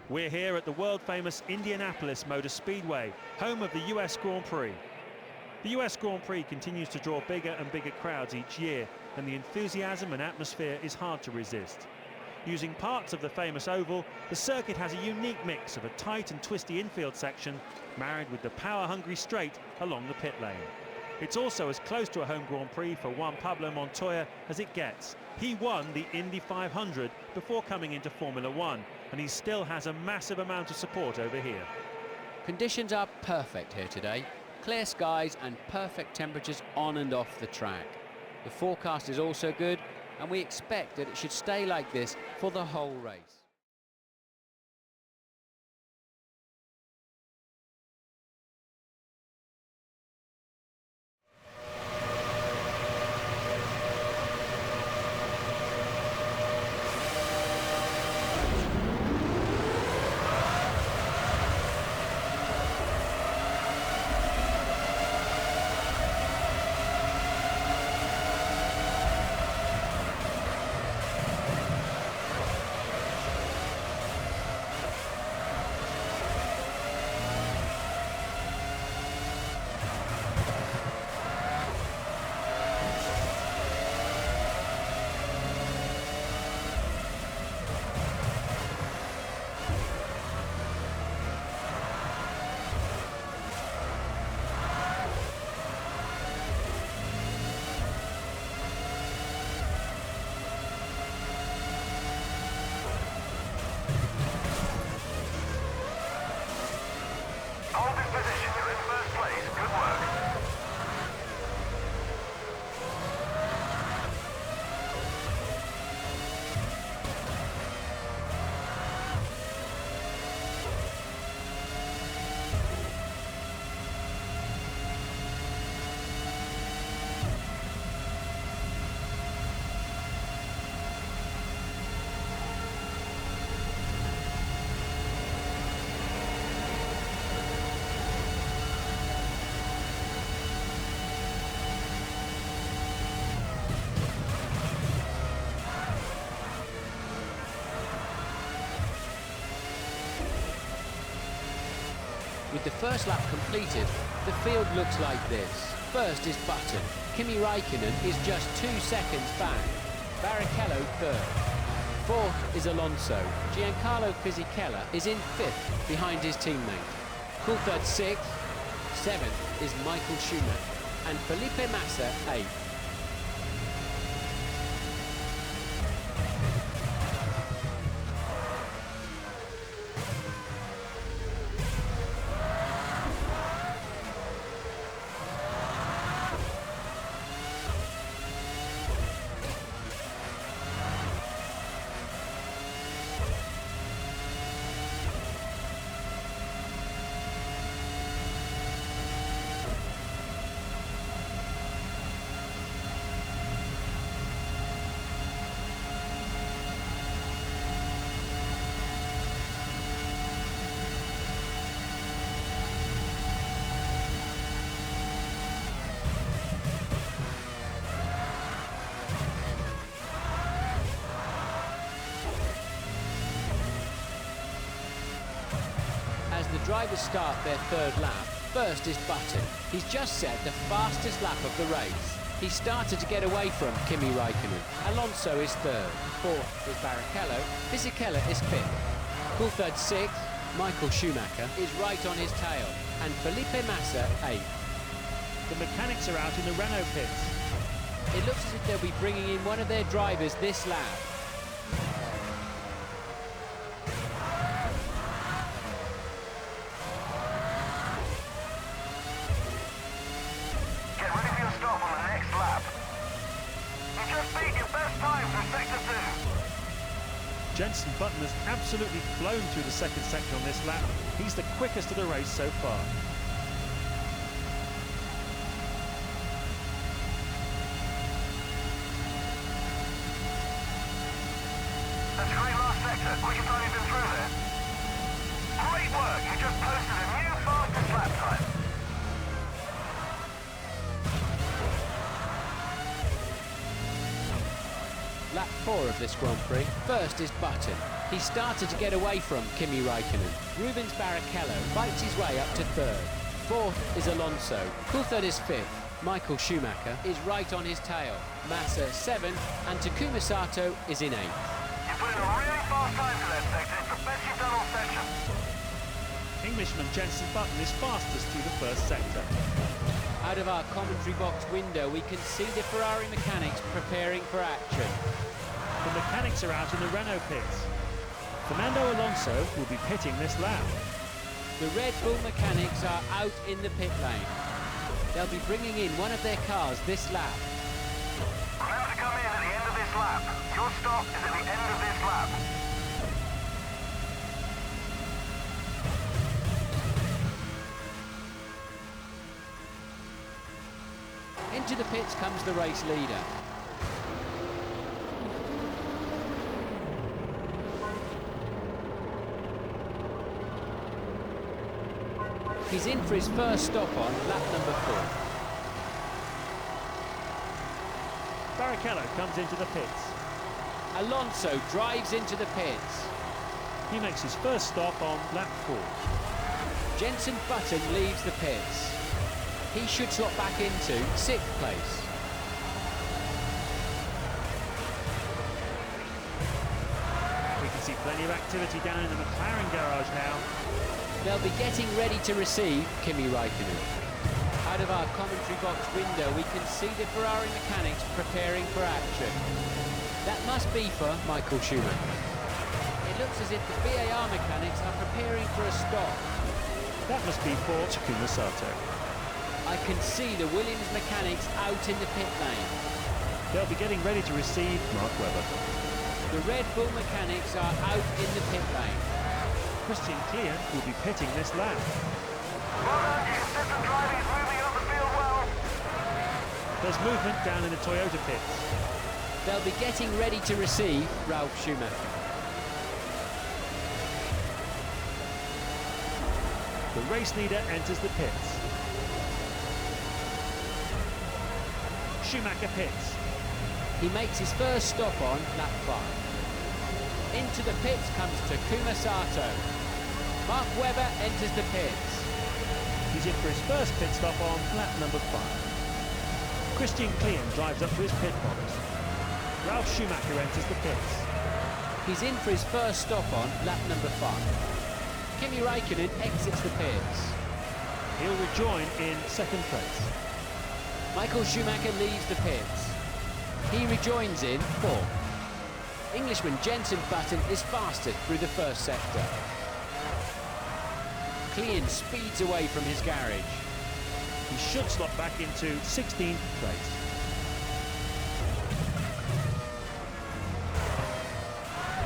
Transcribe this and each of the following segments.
We're here at the world-famous Indianapolis Motor Speedway, home of the US Grand Prix. The US Grand Prix continues to draw bigger and bigger crowds each year, and the enthusiasm and atmosphere is hard to resist. Using parts of the famous oval, the circuit has a unique mix of a tight and twisty infield section, married with the power-hungry straight along the pit lane. It's also as close to a home Grand Prix for Juan Pablo Montoya as it gets. He won the Indy 500 before coming into Formula One, and he still has a massive amount of support over here. Conditions are perfect here today. Clear skies and perfect temperatures on and off the track. The forecast is also good, and we expect that it should stay like this for the whole race. With the first lap completed, the field looks like this. First is Button. Kimi Raikkonen is just 2 seconds back. Barrichello third. Fourth is Alonso. Giancarlo Fisichella is in 5th behind his teammate. Coulthard 6th. 7th is Michael Schumacher. And Felipe Massa 8th. As the drivers start their third lap, first is Button. He's just set the fastest lap of the race. He started to get away from Kimi Raikkonen. Alonso is third. Fourth is Barrichello. Fisichella is 5th. Coulthard 6th. Michael Schumacher is right on his tail. And Felipe Massa 8th. The mechanics are out in the Renault pits. It looks as if they'll be bringing in one of their drivers this lap. Jenson Button has absolutely flown through the second section on this lap. He's the quickest of the race so far. That's a great last sector. Quickest time you've been through there. Great work. You just posted a new fastest lap time. Lap 4 of this Grand Prix. First is Button. He started to get away from Kimi Raikkonen. Rubens Barrichello fights his way up to third. Fourth is Alonso. Coulthard is fifth. Michael Schumacher is right on his tail. Massa seventh, and Takuma Sato is in eighth. You put in a really fast time for that sector. It's the best you've done all session. Englishman Jenson Button is fastest through the first sector. Out of our commentary box window, we can see the Ferrari mechanics preparing for action. The mechanics are out in the Renault pits. Fernando Alonso will be pitting this lap. The Red Bull mechanics are out in the pit lane. They'll be bringing in one of their cars this lap. Now to come in at the end of this lap. Your stop is at the end of this lap. Into the pits comes the race leader. He's in for his first stop on lap number 4. Barrichello comes into the pits. Alonso drives into the pits. He makes his first stop on lap 4. Jenson Button leaves the pits. He should slot back into 6th place. We can see plenty of activity down in the McLaren garage now. They'll be getting ready to receive Kimi Raikkonen. Out of our commentary box window, we can see the Ferrari mechanics preparing for action. That must be for Michael Schumacher. It looks as if the VAR mechanics are preparing for a stop. That must be for Takuma Sato. I can see the Williams mechanics out in the pit lane. They'll be getting ready to receive Mark Webber. The Red Bull mechanics are out in the pit lane. Christian Klein will be pitting this lap. Well done, your consistent driving is moving up the field well. There's movement down in the Toyota pits. They'll be getting ready to receive Ralf Schumacher. The race leader enters the pits. Schumacher pits. He makes his first stop on lap 5. Into the pits comes Takuma Sato. Mark Webber enters the pits. He's in for his first pit stop on lap number 5. Christian Klein drives up to his pit box. Ralf Schumacher enters the pits. He's in for his first stop on lap number 5. Kimi Raikkonen exits the pits. He'll rejoin in 2nd place. Michael Schumacher leaves the pits. He rejoins in 4th. Englishman Jenson Button is fastest through the first sector. Klein speeds away from his garage. He should slot back into 16th place.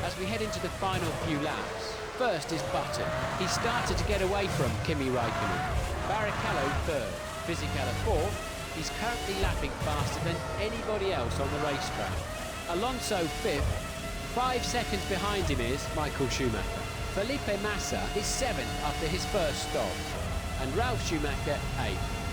As we head into the final few laps, first is Button. He started to get away from Kimi Raikkonen. Barrichello 3rd, Fisichella 4th. He's currently lapping faster than anybody else on the racetrack. Alonso 5th. 5 seconds behind him is Michael Schumacher. Felipe Massa is 7th after his first stop. And Ralf Schumacher 8th.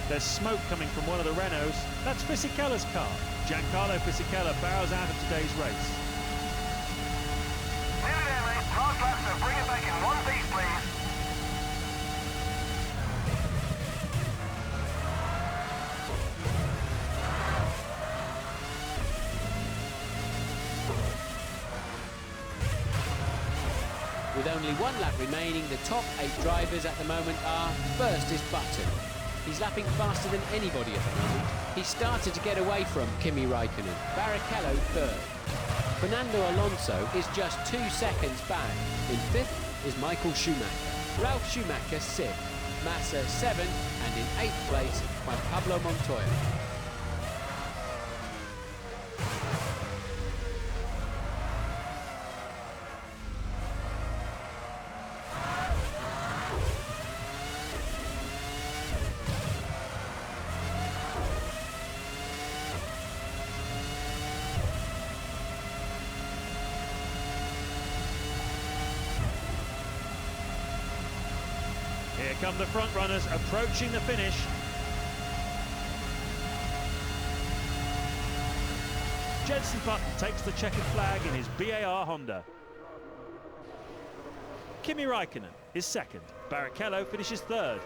There's smoke coming from one of the Renaults. That's Fisichella's car. Giancarlo Fisichella bows out of today's race. Nearly there, mate. Last lap, so bring it back With only 1 lap remaining, the top 8 drivers at the moment are: first is Button. He's lapping faster than anybody at the moment. He started to get away from Kimi Raikkonen. Barrichello third. Fernando Alonso is just 2 seconds back. In 5th is Michael Schumacher. Ralf Schumacher 6th. Massa 7th, and in 8th place, Juan Pablo Montoya. Here come the front runners approaching the finish. Jenson Button takes the checkered flag in his BAR Honda. Kimi Raikkonen is second. Barrichello finishes third.